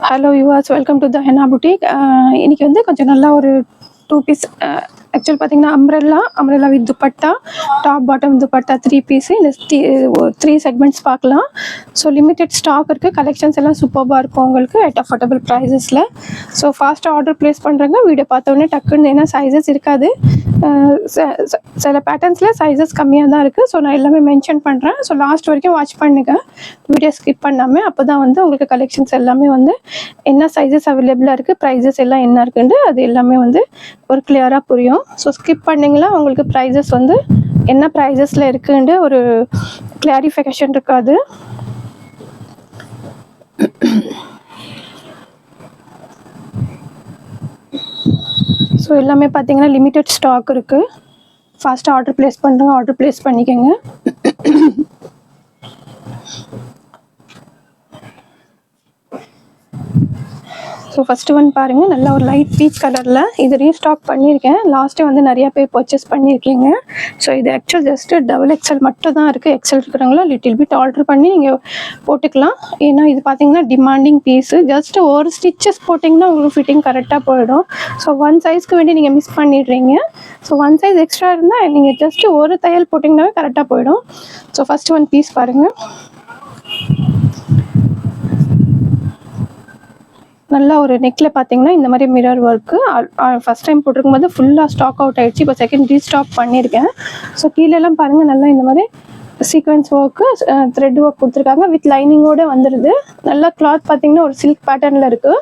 Hello yours, welcome to the Hena boutique. இன்னைக்கு வந்து கொஞ்சம் நல்லா ஒரு 2 பீஸ் ஆக்சுவல் பார்த்தீங்கன்னா umbrella with dupatta, top bottom dupatta 3 piece இந்த 3 செக்மெண்ட்ஸ் பார்க்கலாம். ஸோ லிமிடெட் ஸ்டாக் இருக்குது. கலெக்ஷன்ஸ் எல்லாம் சூப்பராக இருக்கும் உங்களுக்கு அட் அஃபோர்டபுள் ப்ரைஸஸில். ஸோ ஃபாஸ்ட்டாக ஆர்டர் ப்ளேஸ் பண்ணுறேங்க. வீடியோ பார்த்தோன்னே டக்குன்னு ஏன்னா சைஸஸ் இருக்காது. சில பேட்டர்ன்ஸில் சைஸஸ் கம்மியாக தான் இருக்குது. ஸோ நான் எல்லாமே மென்ஷன் பண்ணுறேன். ஸோ லாஸ்ட் வரைக்கும் வாட்ச் பண்ணுங்க, வீடியோ ஸ்கிப் பண்ணாமல். அப்போ தான் வந்து உங்களுக்கு கலெக்ஷன்ஸ் எல்லாமே வந்து என்ன சைஸஸ் அவைலபிளாக இருக்குது, ப்ரைஸஸ் எல்லாம் என்ன இருக்குன்னு அது எல்லாமே வந்து ஒரு கிளியராக புரியும். ஸோ ஸ்கிப் பண்ணிங்களா உங்களுக்கு ப்ரைஸஸ் வந்து என்ன ப்ரைஸஸில் இருக்குன்ட்டு ஒரு கிளாரிஃபிகேஷன் இருக்காது. ஸோ எல்லாமே பார்த்தீங்கன்னா லிமிட்டட் ஸ்டாக் இருக்குது. ஃபாஸ்ட்டாக ஆர்டர் ப்ளேஸ் பண்ணுறவங்க ஆர்டர் ப்ளேஸ் பண்ணிக்கோங்க. ஸோ ஃபஸ்ட்டு ஒன் பாருங்கள், நல்லா ஒரு லைட் பீச் கலரில் இது ரீஸ்டாக் பண்ணியிருக்கேன். லாஸ்ட்டே வந்து நிறையா பேர் பர்ச்சேஸ் பண்ணியிருக்கீங்க. ஸோ இது ஆக்சுவல் ஜஸ்ட்டு XXL மட்டும் தான் இருக்குது. எக்ஸல் இருக்கிறவங்களா லிட்டில் பிட் ஆர்டர் பண்ணி நீங்கள் போட்டுக்கலாம். ஏன்னா இது பார்த்தீங்கன்னா டிமாண்டிங் பீஸு. ஜஸ்ட்டு ஒரு ஸ்டிச்சஸ் போட்டிங்கன்னா உங்களுக்கு ஃபிட்டிங் கரெக்டாக போயிடும். ஸோ ஒன் சைஸ்க்கு வேண்டி நீங்கள் மிஸ் பண்ணிடுறீங்க. ஸோ ஒன் சைஸ் எக்ஸ்ட்ரா இருந்தால் நீங்கள் ஜஸ்ட்டு ஒரு தையல் போட்டிங்கனாவே கரெக்டாக போயிடும். ஸோ ஃபஸ்ட்டு ஒன் பீஸ் பாருங்கள், நல்லா ஒரு நெக்கில் பார்த்தீங்கன்னா இந்த மாதிரி மிரர் ஒர்க்கு. ஃபஸ்ட் டைம் போட்டிருக்கும் போது ஃபுல்லாக ஸ்டாக் அவுட் ஆகிடுச்சு. இப்போ செகண்ட் ரீஸ்டாக் பண்ணியிருக்கேன். ஸோ கீழெல்லாம் பாருங்கள், நல்லா இந்த மாதிரி சீக்வன்ஸ் ஒர்க்கு, த்ரெட் ஒர்க் கொடுத்துருக்காங்க. வித் லைனிங்கோடு வந்துடுது. நல்லா கிளாத் பார்த்தீங்கன்னா ஒரு சில்க் பேட்டர்னில் இருக்குது.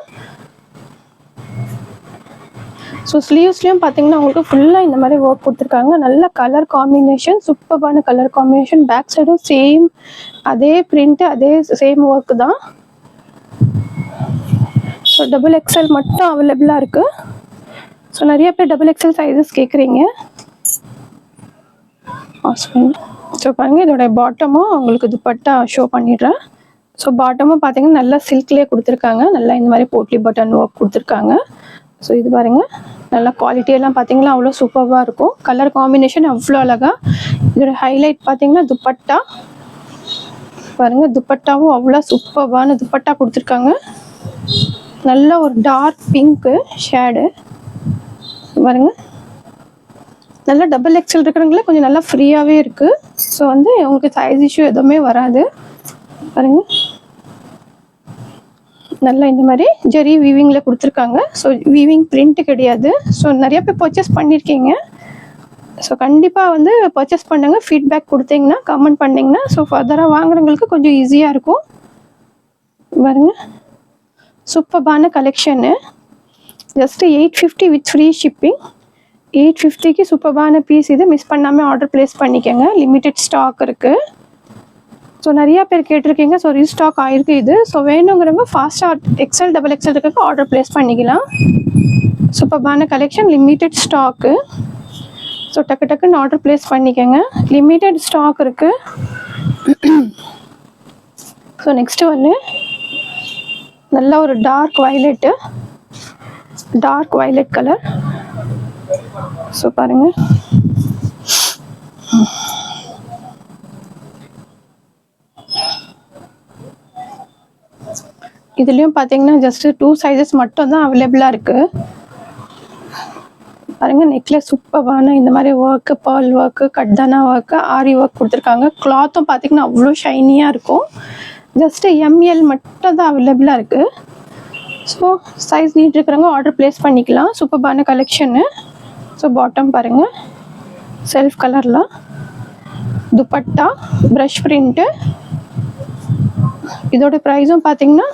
ஸோ ஸ்லீவ்ஸ்லேயும் பார்த்தீங்கன்னா உங்களுக்கு ஃபுல்லாக இந்த மாதிரி ஒர்க் கொடுத்துருக்காங்க. நல்ல கலர் காம்பினேஷன், சூப்பரான கலர் காம்பினேஷன். பேக் சைடும் சேம் அதே பிரிண்ட்டு, அதே சேம் ஒர்க்கு தான். ஸோ XXL மட்டும் அவைலபிளாக இருக்குது. ஸோ நிறைய பேர் XXL சைஸஸ் கேட்குறீங்க. ஸோ பாருங்கள், இதோட பாட்டமும் உங்களுக்கு துப்பட்டா ஷோ பண்ணிடுறேன். ஸோ பாட்டமும் பார்த்தீங்கன்னா நல்லா சில்க்லேயே கொடுத்துருக்காங்க. நல்லா இந்த மாதிரி போட்லி பட்டன் ஒர்க் கொடுத்துருக்காங்க. ஸோ இது பாருங்கள், நல்லா குவாலிட்டியெல்லாம் பார்த்தீங்கன்னா அவ்வளோ சூப்பராக இருக்கும். கலர் காம்பினேஷன் அவ்வளோ அழகாக. இதோட ஹைலைட் பார்த்தீங்கன்னா துப்பட்டா பாருங்கள், துப்பட்டாவும் அவ்வளோ சூப்பரான துப்பட்டா கொடுத்துருக்காங்க. நல்ல ஒரு டார்க் பிங்க்கு ஷேடு பாருங்கள். நல்லா XXL இருக்கிறவங்களே கொஞ்சம் நல்லா ஃப்ரீயாகவே இருக்குது. ஸோ வந்து உங்களுக்கு சைஸ் இஷ்யூ எதுவுமே வராது பாருங்கள். நல்லா இந்த மாதிரி ஜெரி வீவிங்கில் கொடுத்துருக்காங்க. ஸோ வீவிங் பிரிண்ட்டு கிடையாது. ஸோ நிறைய பேர் பர்ச்சேஸ் பண்ணியிருக்கீங்க. ஸோ கண்டிப்பாக வந்து பர்ச்சேஸ் பண்ணுங்க. ஃபீட்பேக் கொடுத்தீங்கன்னா, கமெண்ட் பண்ணிங்கன்னா, ஸோ ஃபர்தராக வாங்குறவங்களுக்கு கொஞ்சம் ஈஸியாக இருக்கும் பாருங்கள். சூப்பரான collection. Just 850 with free shipping. 850க்கு சூப்பரான பீஸ் இது. மிஸ் பண்ணாமல் ஆர்டர் ப்ளேஸ் பண்ணிக்கோங்க. லிமிட்டட் ஸ்டாக் இருக்குது. ஸோ நிறையா பேர் கேட்டிருக்கீங்க. ஸோ ரீஸ்டாக் ஆகிருக்கு இது. ஸோ வேணுங்கிறவங்க ஃபாஸ்ட்டாக XXL இருக்க ஆர்டர் ப்ளேஸ் பண்ணிக்கலாம். சூப்பரான கலெக்ஷன், லிமிட்டட் ஸ்டாக்கு. ஸோ டக்குன்னு ஆர்டர் ப்ளேஸ் பண்ணிக்கோங்க. லிமிட்டட் ஸ்டாக் இருக்குது. ஸோ நெக்ஸ்ட்டு வந்து நல்ல ஒரு டார்க் வயலட் கலர். ஸோ பாருங்கள், இதுலேயும் பார்த்தீங்கன்னா ஜஸ்ட்டு 2 சைஸஸ் மட்டும் தான் அவைலபிளாக இருக்குது பாருங்கள். நெக்கில் சூப்பரான இந்த மாதிரி ஒர்க்கு, பேர்ல் ஒர்க்கு, கட்தானா ஒர்க்கு, ஆரி ஒர்க் கொடுத்துருக்காங்க. கிளாத்தும் பார்த்தீங்கன்னா அவ்வளோ ஷைனியாக இருக்கும். ஜஸ்ட்டு ML மட்டும் தான் அவைலபிளாக இருக்குது. ஸோ சைஸ் நீட் இருக்கிறவங்க ஆர்டர் ப்ளேஸ் பண்ணிக்கலாம். சூப்பரான கலெக்ஷனு. ஸோ பாட்டம் பாருங்கள், செல்ஃப் கலரில் துப்பட்டா, ப்ரஷ் பிரிண்ட்டு. இதோட ப்ரைஸும் பார்த்தீங்கன்னா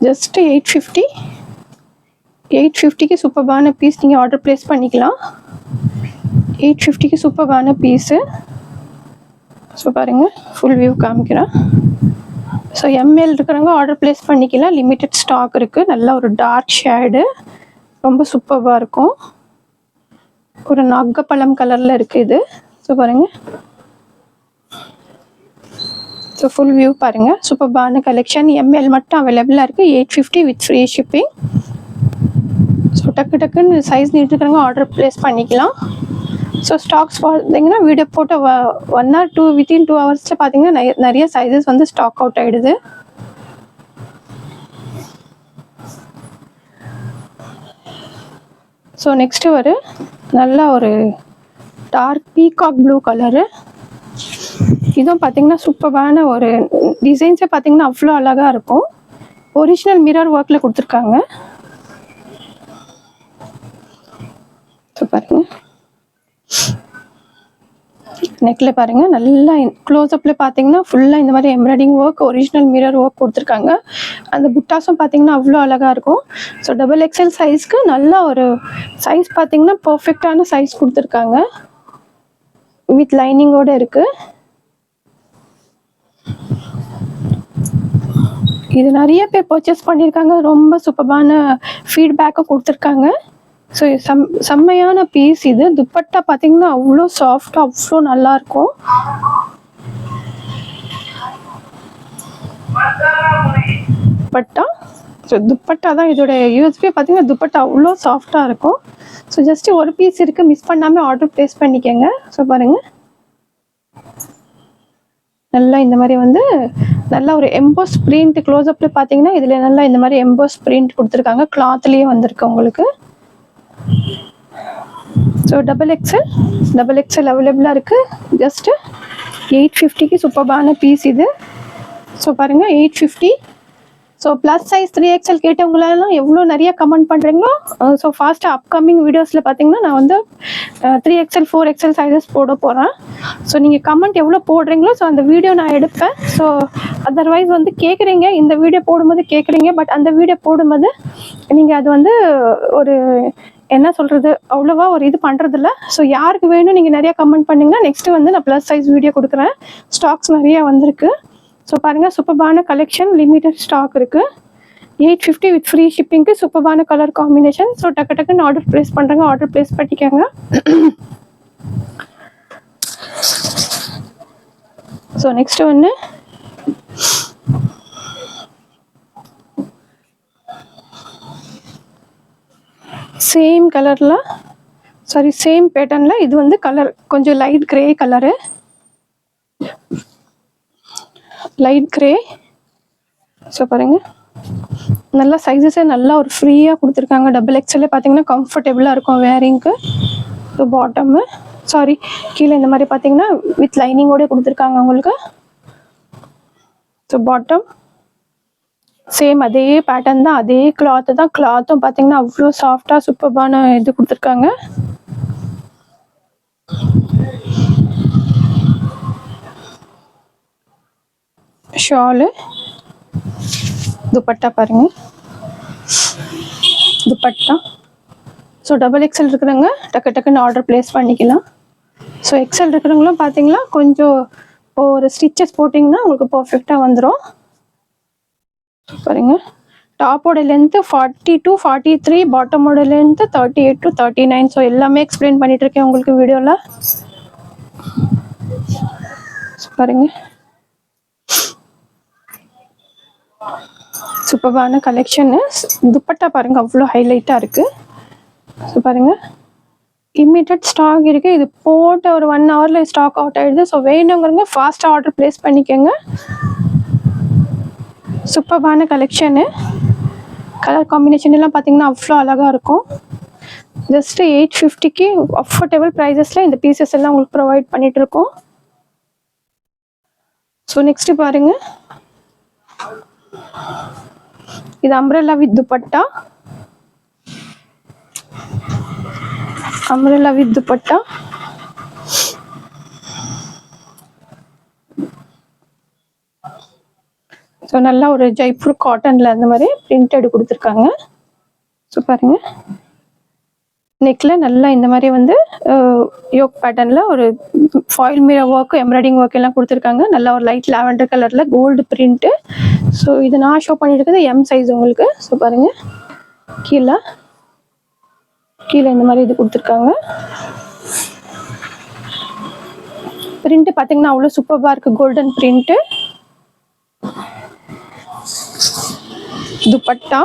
ஜஸ்ட்டு 850க்கு சூப்பரான பீஸ். நீங்கள் ஆர்டர் ப்ளேஸ் பண்ணிக்கலாம். 850க்கு சூப்பரான பீஸு. ஸோ பாருங்கள், ஃபுல் வியூ காமிக்கிறேன். ஸோ ML இருக்கிறவங்க ஆர்டர் ப்ளேஸ் பண்ணிக்கலாம். லிமிட்டட் ஸ்டாக் இருக்குது. நல்ல ஒரு டார்க் ஷேடு, ரொம்ப சூப்பராக இருக்கும். ஒரு நாகப்பழம் கலரில் இருக்குது இது. ஸோ பாருங்கள், ஸோ ஃபுல் வியூ பாருங்கள். சூப்பரான கலெக்ஷன். ML மட்டும் அவைலபிளாக இருக்குது. 850 வித் ஃப்ரீ ஷிப்பிங். ஸோ டக்குன்னு சைஸ் நீட் இருக்கிறவங்க ஆர்டர் ப்ளேஸ் பண்ணிக்கலாம். ஸோ ஸ்டாக்ஸ் பார்த்தீங்கன்னா வீடியோ போட்டு 1 or 2 within 2 ஹவர்ஸில் பார்த்தீங்கன்னா நிறைய சைஸஸ் வந்து ஸ்டாக் அவுட் ஆகிடுது. ஸோ நெக்ஸ்ட்டு ஒரு நல்லா ஒரு டார்க் பீகாக் ப்ளூ கலரு. இதுவும் பார்த்தீங்கன்னா சூப்பரான ஒரு டிசைன்ஸே பார்த்தீங்கன்னா அவ்வளோ அழகாக இருக்கும். ஒரிஜினல் மிரர் ஒர்க்கில் கொடுத்துருக்காங்க. ஸோ பாருங்க, நெக்கில் பாருங்கள் நல்லா க்ளோஸ்அப்பில் பார்த்தீங்கன்னா ஃபுல்லாக இந்த மாதிரி embroidering work, original mirror work கொடுத்துருக்காங்க. அந்த புட்டாஸும் பார்த்தீங்கன்னா அவ்வளோ அழகாக இருக்கும். ஸோ XXL சைஸ்க்கு நல்ல ஒரு சைஸ் பார்த்தீங்கன்னா பர்ஃபெக்டான சைஸ் கொடுத்துருக்காங்க. வித் லைனிங்கோடு இருக்குது. இது நிறைய பேர் பர்ச்சேஸ் பண்ணியிருக்காங்க. ரொம்ப சூப்பரான ஃபீட்பேக்கும் கொடுத்துருக்காங்க. ஸோ செம்மையான பீஸ் இது. துப்பட்டா பார்த்தீங்கன்னா அவ்வளோ சாஃப்டாக அவ்வளோ நல்லாயிருக்கும். துப்பட்டா, ஸோ துப்பட்டா தான் இதோட யூஎஸ்பி பார்த்தீங்கன்னா துப்பட்டா அவ்வளோ சாஃப்டாக இருக்கும். ஸோ ஜஸ்ட்டு ஒரு பீஸ் இருக்குது, மிஸ் பண்ணாமல் ஆர்டர் ப்ளேஸ் பண்ணிக்கோங்க. ஸோ பாருங்கள், நல்லா இந்த மாதிரி வந்து நல்லா ஒரு எம்போஸ் பிரிண்ட் க்ளோஸ்அப்பில் பார்த்தீங்கன்னா இதில் நல்லா இந்த மாதிரி எம்போஸ் பிரிண்ட் கொடுத்துருக்காங்க. கிளாத்லேயே வந்திருக்கு உங்களுக்கு. ஸோ XXL அவைலபிளாக இருக்குது. ஜஸ்ட்டு 850க்கு சூப்பரான பீஸ் இது. ஸோ பாருங்கள் 850. ஸோ ப்ளஸ் சைஸ் 3XL கேட்டவங்களெல்லாம் எவ்வளோ நிறைய கமெண்ட் பண்ணுறீங்களோ, ஸோ ஃபாஸ்ட்டாக அப்கமிங் வீடியோஸில் பார்த்தீங்கன்னா நான் வந்து 3XL 4XL சைஸஸ் போட போகிறேன். ஸோ நீங்கள் கமெண்ட் எவ்வளோ போடுறீங்களோ ஸோ அந்த வீடியோ நான் எடுப்பேன். ஸோ அதர்வைஸ் வந்து கேட்குறீங்க, இந்த வீடியோ போடும்போது கேட்குறீங்க, பட் அந்த வீடியோ போடும்போது நீங்கள் அது வந்து ஒரு என்ன சொல்கிறது அவ்வளோவா ஒரு இது பண்ணுறதில்ல. ஸோ யாருக்கு வேணும் நீங்கள் நிறையா கமெண்ட் பண்ணிங்கன்னா நெக்ஸ்ட்டு வந்து நான் ப்ளஸ் சைஸ் வீடியோ கொடுக்குறேன். ஸ்டாக்ஸ் நிறையா வந்திருக்கு. ஸோ பாருங்கள், சூப்பரான கலெக்ஷன், லிமிட்டட் ஸ்டாக் இருக்குது. 850 வித் ஃப்ரீ ஷிப்பிங்க்கு சூப்பரான கலர் காம்பினேஷன். ஸோ டக்குன்னு ஆர்டர் ப்ளேஸ் பண்ணுறாங்க, ஆர்டர் ப்ளேஸ் பண்ணிக்கோங்க. ஸோ நெக்ஸ்ட் ஒன்று சேம் கலரில் சேம் பேட்டர்னில் இது வந்து கலர் கொஞ்சம் light grey colour, light grey. So பாருங்கள், நல்லா சைஸஸே நல்லா ஒரு ஃப்ரீயாக கொடுத்துருக்காங்க. XXL பார்த்தீங்கன்னா கம்ஃபர்டபுளாக இருக்கும் வேரிங்க்கு. ஸோ பாட்டமு கீழே இந்த மாதிரி பார்த்தீங்கன்னா வித் லைனிங்கோடு கொடுத்துருக்காங்க உங்களுக்கு. ஸோ பாட்டம் சேம் அதே பேட்டர்ன் தான், அதே கிளாத்து தான். கிளாத்தும் பார்த்தீங்கன்னா அவ்வளோ சாஃப்டாக சூப்பரான இது கொடுத்துருக்காங்க. ஷாலு, துப்பட்டா பாருங்கள், துப்பட்டா. ஸோ XXL இருக்கிறவங்க டக்குன்னு ஆர்டர் ப்ளேஸ் பண்ணிக்கலாம். ஸோ XL இருக்கிறவங்களும் பார்த்தீங்கன்னா கொஞ்சம் ஒரு ஸ்டிச்சஸ் போட்டிங்கன்னா உங்களுக்கு பர்ஃபெக்டாக வந்துடும். பாருங்க, டாப்போட லென்த்து 40 to 43, பாட்டமோட லென்த்து 38 to 39. ஸோ எல்லாமே எக்ஸ்பிளைன் பண்ணிட்டு இருக்கேன் உங்களுக்கு வீடியோவில். பாருங்க, சூப்பரான கலெக்ஷனு. துப்பட்டா பாருங்கள் அவ்வளோ ஹைலைட்டாக இருக்குது. ஸோ பாருங்கள், இம்மிடியட் ஸ்டாக் இருக்குது. இது போட்ட ஒரு 1 ஹவரில் ஸ்டாக் அவுட் ஆகிடுது. ஸோ வேணுங்கிறவங்க ஃபாஸ்ட்டாக ஆர்டர் ப்ளேஸ் பண்ணிக்கோங்க. சூப்பரான கலெக்ஷனு. கலர் காம்பினேஷன் எல்லாம் பார்த்தீங்கன்னா அவ்வளோ அழகாக இருக்கும். ஜஸ்ட்டு 850க்கு அஃபோர்டபுள் ப்ரைஸஸில் இந்த பீசஸ் எல்லாம் உங்களுக்கு ப்ரொவைட் பண்ணிகிட்ருக்கோம். ஸோ நெக்ஸ்ட்டு பாருங்கள், இது umbrella with dupatta. Umbrella with dupatta. So நல்லா ஒரு ஜெய்ப்பூர் காட்டனில் அந்த மாதிரி பிரிண்டட் கொடுத்துருக்காங்க. ஸோ பாருங்கள், நெக்கில் நல்லா இந்த மாதிரி வந்து யோக் பேட்டர்னில் ஒரு foil mirror work, embroidering work எல்லாம் கொடுத்துருக்காங்க. நல்லா ஒரு லைட் லாவெண்டர் கலரில் கோல்டு பிரிண்ட்டு. ஸோ இது நான் ஷோ பண்ணியிருக்கிறது M சைஸ் உங்களுக்கு. ஸோ பாருங்கள், கீழே இந்த மாதிரி இது கொடுத்துருக்காங்க. பிரிண்ட்டு பார்த்தீங்கன்னா அவ்வளோ சூப்பராக இருக்குது, கோல்டன் பிரிண்ட்டு. துப்பட்டா,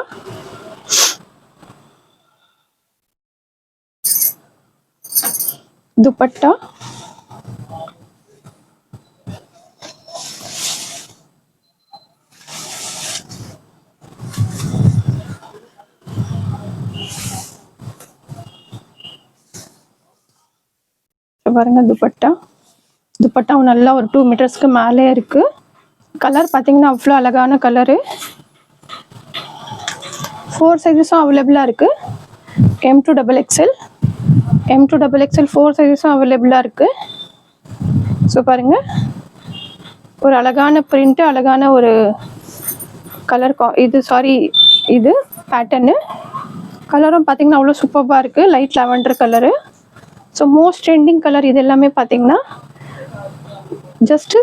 துப்பட்டா, பாருங்க துப்பட்டா. துப்பட்டாவும் நல்லா ஒரு 2 மீட்டர்ஸ்க்கு மேலே இருக்கு. கலர் பார்த்தீங்கன்னா அவ்வளோ அழகான கலரு. 4 சைஸஸும் அவைலபிளாக இருக்கு. M2XXL, M2XXL 4 சைஸஸும் அவைலபிளாக இருக்கு. ஸோ பாருங்க, ஒரு அழகான பிரிண்ட், அழகான ஒரு கலர். இது பேட்டர்னு. கலரும் பார்த்தீங்கன்னா அவ்வளோ சூப்பராக இருக்குது. Light lavender colour. So most trending colour. இது எல்லாமே பார்த்தீங்கன்னா ஜஸ்ட்டு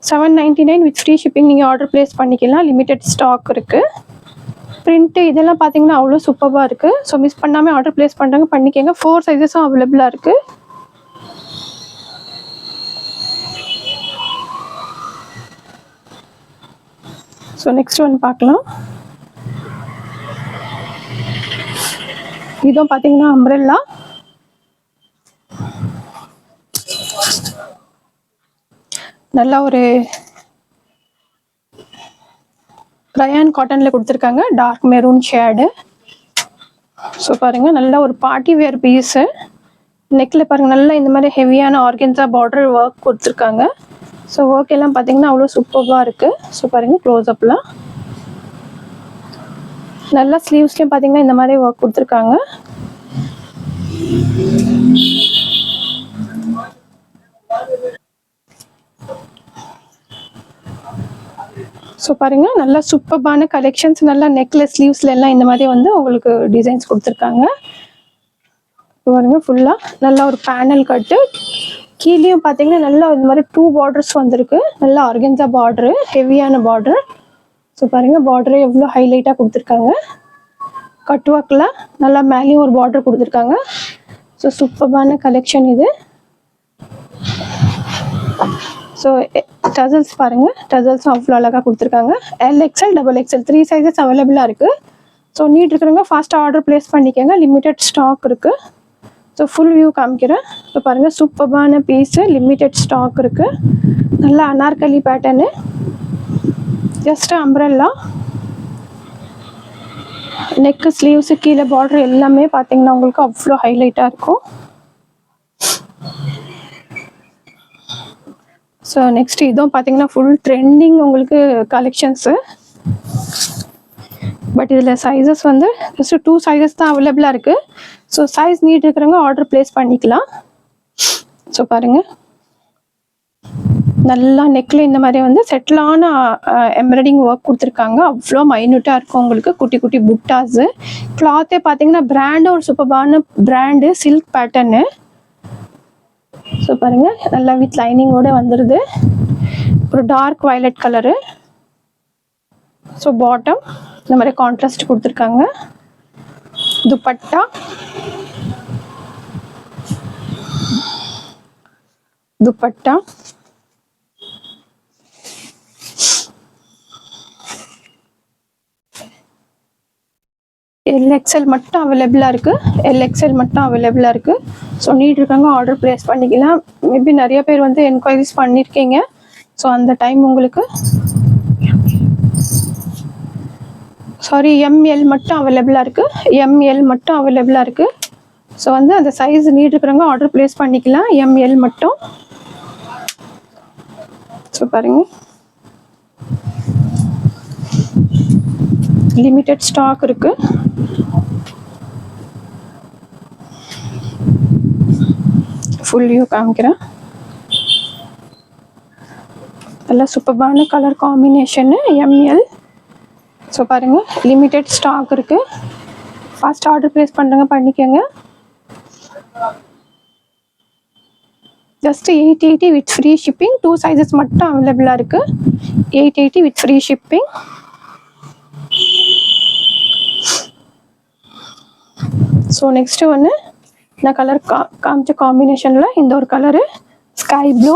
$799 வித் ஃப்ரீ ஷிப்பிங். நீங்கள் ஆர்டர் ப்ளேஸ் பண்ணிக்கலாம். லிமிடெட் ஸ்டாக் இருக்குது. பிரிண்ட்டு இதெல்லாம் பார்த்தீங்கன்னா அவ்வளோ சூப்பராக இருக்குது. ஸோ மிஸ் பண்ணாமல் ஆர்டர் ப்ளேஸ் பண்ணுறாங்க, பண்ணிக்கோங்க. 4 சைஸஸும் அவைலபிளாக இருக்குது. ஸோ நெக்ஸ்ட் ஒன் பார்க்கலாம். இதுவும் பார்த்தீங்கன்னா அம்ப்ரெல்லா. நல்லா ஒரு ரயான் காட்டனில் கொடுத்துருக்காங்க. Dark maroon shade. ஸோ பாருங்கள், நல்ல ஒரு பார்ட்டி வேர் பீஸு. நெக்கில் பாருங்கள், நல்லா இந்த மாதிரி ஹெவியான ஆர்கன்ஸா பார்டர் ஒர்க் கொடுத்துருக்காங்க. ஸோ ஒர்க் எல்லாம் பார்த்தீங்கன்னா அவ்வளோ சூப்பராக இருக்குது. ஸோ பாருங்கள் க்ளோஸ்அப்லாம். நல்லா ஸ்லீவ்ஸ்லேயும் பார்த்தீங்கன்னா இந்த மாதிரி ஒர்க் கொடுத்துருக்காங்க. ஸோ பாருங்கள், நல்லா சூப்பரான கலெக்ஷன்ஸ். நல்லா நெக்லஸ் ஸ்லீவ்ஸ்ல எல்லாம் இந்த மாதிரி வந்து உங்களுக்கு டிசைன்ஸ் கொடுத்துருக்காங்க. பாருங்க, ஃபுல்லாக நல்லா ஒரு பேனல் கட்டு. கீழேயும் பார்த்தீங்கன்னா நல்லா இந்த மாதிரி 2 பார்டர்ஸ் வந்திருக்கு. நல்லா ஆர்கன்ஸா பார்டரு, ஹெவியான பார்டர். ஸோ பாருங்கள், பார்டரே எவ்வளோ ஹைலைட்டாக கொடுத்துருக்காங்க. கட் ஒர்க்கில் நல்லா மேலேயும் ஒரு பார்டர் கொடுத்துருக்காங்க. ஸோ சூப்பரான கலெக்ஷன் இது. ஸோ டசல்ஸ் பாருங்கள், டசல்ஸும் அவ்வளோ அழகாக கொடுத்துருக்காங்க. LXL, XXL 3 சைஸஸ் அவைலபிளாக இருக்குது. ஸோ நீட் இருக்கிறவங்க ஃபாஸ்ட்டாக ஆர்டர் ப்ளேஸ் பண்ணிக்கோங்க. லிமிடெட் ஸ்டாக் இருக்குது. ஸோ ஃபுல் வியூ காமிக்கிறேன். ஸோ பாருங்கள், சூப்பரான பீஸு, லிமிடெட் ஸ்டாக் இருக்குது. நல்லா Anarkali pattern, just umbrella. Neck, sleeves, கீழே பார்டர் எல்லாமே பார்த்தீங்கன்னா உங்களுக்கு அவ்வளோ ஹைலைட்டாக இருக்கும். ஸோ நெக்ஸ்ட் இதுவும் பார்த்தீங்கன்னா ஃபுல் ட்ரெண்டிங் உங்களுக்கு கலெக்ஷன்ஸு. பட் இதில் சைஸஸ் வந்து ஜஸ்ட் 2 சைஸஸ் தான் அவைலபிளாக இருக்குது. ஸோ சைஸ் நீட் இருக்கிறவங்க ஆர்டர் ப்ளேஸ் பண்ணிக்கலாம். ஸோ பாருங்கள், நல்லா நெக்கில் இந்த மாதிரி வந்து செட்டிலான எம்ப்ராய்டிங் ஒர்க் கொடுத்துருக்காங்க. அவ்வளோ மைன்யூட்டாக இருக்கும் உங்களுக்கு. குட்டி குட்டி புட்டாஸு. கிளாத்தே பார்த்தீங்கன்னா பிராண்டு, ஒரு சூப்பரான பிராண்டு, சில்க் பேட்டர்னு. ஸோ பாருங்கள், நல்லா வித் லைனிங்கோடு வந்துடுது. ஒரு dark violet colour. So bottom இந்த மாதிரி கான்ட்ராஸ்ட் கொடுத்துருக்காங்க. துப்பட்டா, துப்பட்டா LXL மட்டும் அவைலபிளாக இருக்குது. LXL மட்டும் அவைலபிளாக இருக்குது. ஸோ நீட் இருக்காங்க, ஆர்டர் ப்ளேஸ் பண்ணிக்கலாம். மேபி நிறைய பேர் வந்து என்கொயரிஸ் பண்ணியிருக்கீங்க. ஸோ அந்த டைம் உங்களுக்கு ML மட்டும் அவைலபிளாக இருக்குது. ML மட்டும் அவைலபிளாக இருக்குது. ஸோ வந்து அந்த சைஸ் நீட் இருக்கிறவங்க ஆர்டர் ப்ளேஸ் பண்ணிக்கலாம். ML மட்டும். ஸோ பாருங்கள், லிமிடெட் ஸ்டாக் இருக்குது. ஃபுல் வியூ காமிக்கிறேன். நல்லா சூப்பரான கலர் காம்பினேஷனு, ML. ஸோ பாருங்கள், லிமிடெட் ஸ்டாக் இருக்குது. ஃபாஸ்ட் ஆர்டர் ப்ளேஸ் பண்ணுறங்க, பண்ணிக்கோங்க. Just 880 with free shipping. 2 sizes மட்டும் அவைலபிளாக இருக்குது. 880 with free shipping. So next ஒன்று நான் கலர் காமிச்ச காம்பினேஷனில் இந்த ஒரு colour sky blue,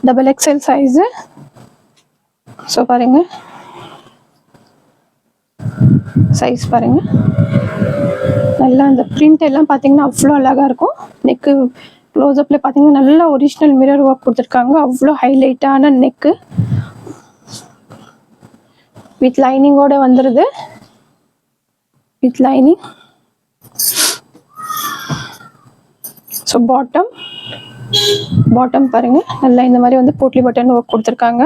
XXL size. So பாருங்கள், சைஸ் பாருங்கள். நல்லா அந்த பிரிண்ட் எல்லாம் பார்த்தீங்கன்னா அவ்வளோ அழகாக இருக்கும். நெக்கு க்ளோஸ்அப்பில் பார்த்தீங்கன்னா நல்லா ஒரிஜினல் மிரர் ஒர்க் கொடுத்துருக்காங்க. அவ்வளோ ஹைலைட்டான நெக்கு வித் லைனிங்கோட வந்துடுது. With lining. ஸோ பாட்டம் பாருங்கள் நல்லா இந்த மாதிரி வந்து போட்லி பட்டன் ஒர்க் கொடுத்துருக்காங்க.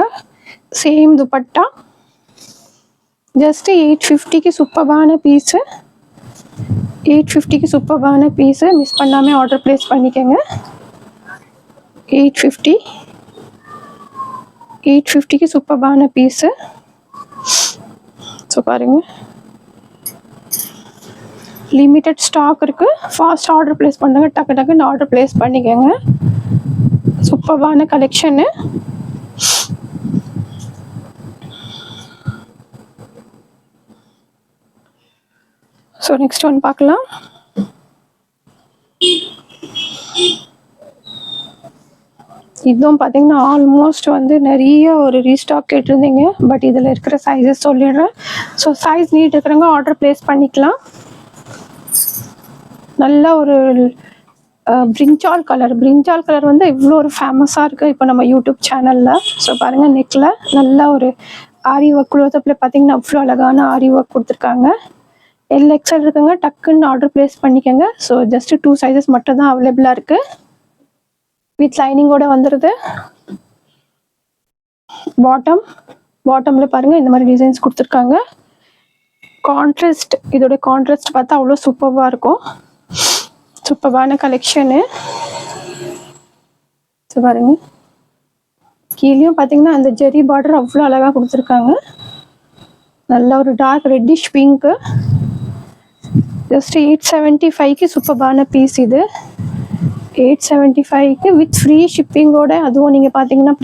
சேம் துப்பட்டா. ஜஸ்ட்டு 850க்கு சூப்பரான பீஸு. 850க்கு சூப்பரான பீஸு. மிஸ் பண்ணாமல் ஆர்டர் ப்ளேஸ் பண்ணிக்கோங்க. 850க்கு சூப்பரான பீஸு. ஸோ பாருங்கள் லிமிட்டட் ஸ்டாக் இருக்குது. ஃபாஸ்ட் ஆர்டர் ப்ளேஸ் பண்ணுங்க. டக்குன்னு ஆர்டர் ப்ளேஸ் பண்ணிக்கோங்க. சூப்பரான கலெக்ஷனு. ஸோ நெக்ஸ்ட் ஒன் பார்க்கலாம். இதுவும் பார்த்தீங்கன்னா ஆல்மோஸ்ட் வந்து நிறைய ஒரு ரீஸ்டாக் கேட்டிருந்தீங்க. பட் இதில் இருக்கிற சைஸஸ் சொல்லிடுறேன். ஸோ சைஸ் நீட் இருக்கிறவங்க ஆர்டர் ப்ளேஸ் பண்ணிக்கலாம். நல்ல ஒரு பிரிஞ்சால் கலர் வந்து இவ்வளோ ஒரு ஃபேமஸாக இருக்குது இப்போ நம்ம யூடியூப் சேனலில். ஸோ பாருங்கள் நெக்கில் நல்ல ஒரு ஆரி ஒர்க் க்ளோஸ்அப்பில் பார்த்தீங்கன்னா அவ்வளோ அழகான ஆரி ஒர்க் கொடுத்துருக்காங்க. எல்எக்ஸ்எல் இருக்குங்க. டக்குன்னு ஆர்டர் ப்ளேஸ் பண்ணிக்கோங்க. ஸோ ஜஸ்ட்டு 2 சைஸஸ் மட்டும் தான் அவைலபிளாக இருக்குது. வித் லைனிங்கோட வந்துடுது. பாட்டமில் பாருங்கள் இந்த மாதிரி டிசைன்ஸ் கொடுத்துருக்காங்க. இதோட கான்ட்ராஸ்ட் பார்த்தா அவ்வளோ சூப்பராக இருக்கும். சூப்பரான கலெக்ஷனு. ஸோ பாருங்க கீழேயும் பார்த்தீங்கன்னா அந்த ஜெரி பார்டர் அவ்வளோ அழகாக கொடுத்துருக்காங்க. நல்ல ஒரு டார்க் ரெட்டிஷ் பிங்க்கு. ஜஸ்ட் 875க்கு சூப்பரான பீஸ் இது. 875க்கு வித் ஃப்ரீ ஷிப்பிங்கோட அதுவும் நீங்கள் பார்த்தீங்கன்னா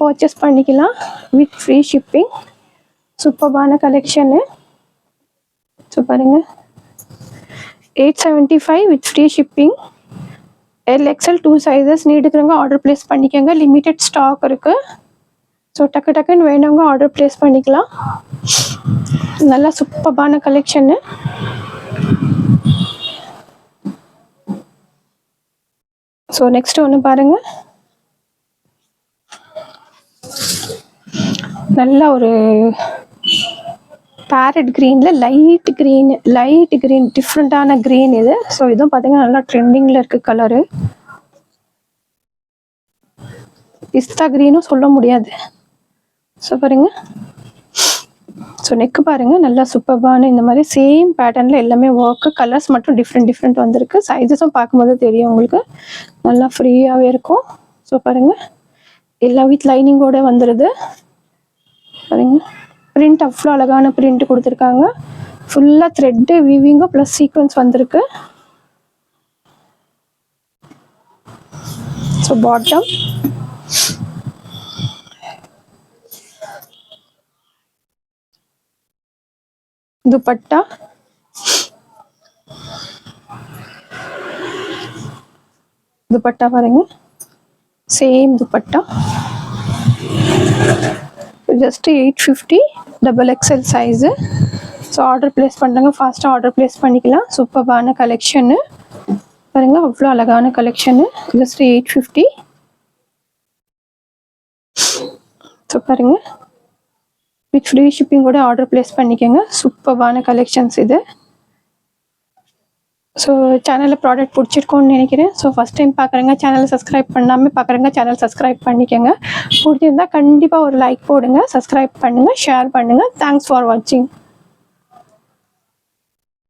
பர்ச்சேஸ் பண்ணிக்கலாம். With free shipping. சூப்பரான கலெக்ஷனு. ஸோ பாருங்கள் 875 with free shipping. L XL 2 sizes நீடுக்கிறவங்க ஆர்டர் ப்ளேஸ் பண்ணிக்கோங்க. லிமிட்டட் ஸ்டாக் இருக்குது. ஸோ டக்குன்னு வேணவங்க ஆர்டர் ப்ளேஸ் பண்ணிக்கலாம். நல்லா சூப்பரான கலெக்ஷனு. ஸோ நெக்ஸ்ட் ஒன்று பாருங்கள். நல்ல ஒரு பேரட் க்ரீனில் லைட் க்ரீன் டிஃப்ரெண்ட்டான க்ரீன் இது. ஸோ இதுவும் பார்த்தீங்கன்னா நல்லா ட்ரெண்டிங்கில் இருக்குது கலரு. பிஸ்தா க்ரீனும் சொல்ல முடியாது. ஸோ பாருங்கள். ஸோ நெக்கு பாருங்கள் நல்லா சூப்பரான இந்த மாதிரி சேம் பேட்டர்னில் எல்லாமே ஒர்க்கு. கலர்ஸ் மட்டும் டிஃப்ரெண்ட் வந்திருக்கு. சைஸஸும் பார்க்கும்போது தெரியும் உங்களுக்கு. நல்லா ஃப்ரீயாகவே இருக்கும். ஸோ பாருங்கள் எல்லாம் வித் லைனிங்கோட வந்துடுது. பாருங்கள் பிரிண்ட் அவ்வளோ அழகான பிரிண்ட் கொடுத்துருக்காங்க. ஃபுல்லாக த்ரெட்டு வீவிங்கோ ப்ளஸ் சீக்வன்ஸ் வந்திருக்கு. So bottom. दुपट्टा பாருங்க same dupatta. Just 850 XXL size. So order place பண்ணுறங்க. ஃபாஸ்ட்டாக ஆர்டர் ப்ளேஸ் பண்ணிக்கலாம். சூப்பரான கலெக்ஷனு பாருங்கள் அவ்வளோ அழகான கலெக்ஷனு. ஜஸ்ட் 850. ஸோ பாருங்கள் வித் ஃப்ரீ ஷிப்பிங்கோட ஆர்டர் ப்ளேஸ் பண்ணிக்கோங்க. சூப்பரான கலெக்ஷன்ஸ் இது. ஸோ சேனலில் ப்ராடக்ட் பிடிச்சிருக்கோன்னு நினைக்கிறேன். ஸோ ஃபஸ்ட் டைம் பார்க்குறேங்க சேனலை சப்ஸ்கிரைப் பண்ணாமல் பார்க்குறேங்க சேனல் சப்ஸ்கிரைப் பண்ணிக்கோங்க. பிடிச்சிருந்தால் கண்டிப்பாக ஒரு லைக் போடுங்க. சப்ஸ்கிரைப் பண்ணுங்கள். ஷேர் பண்ணுங்கள். தேங்க்ஸ் ஃபார் வாட்சிங்.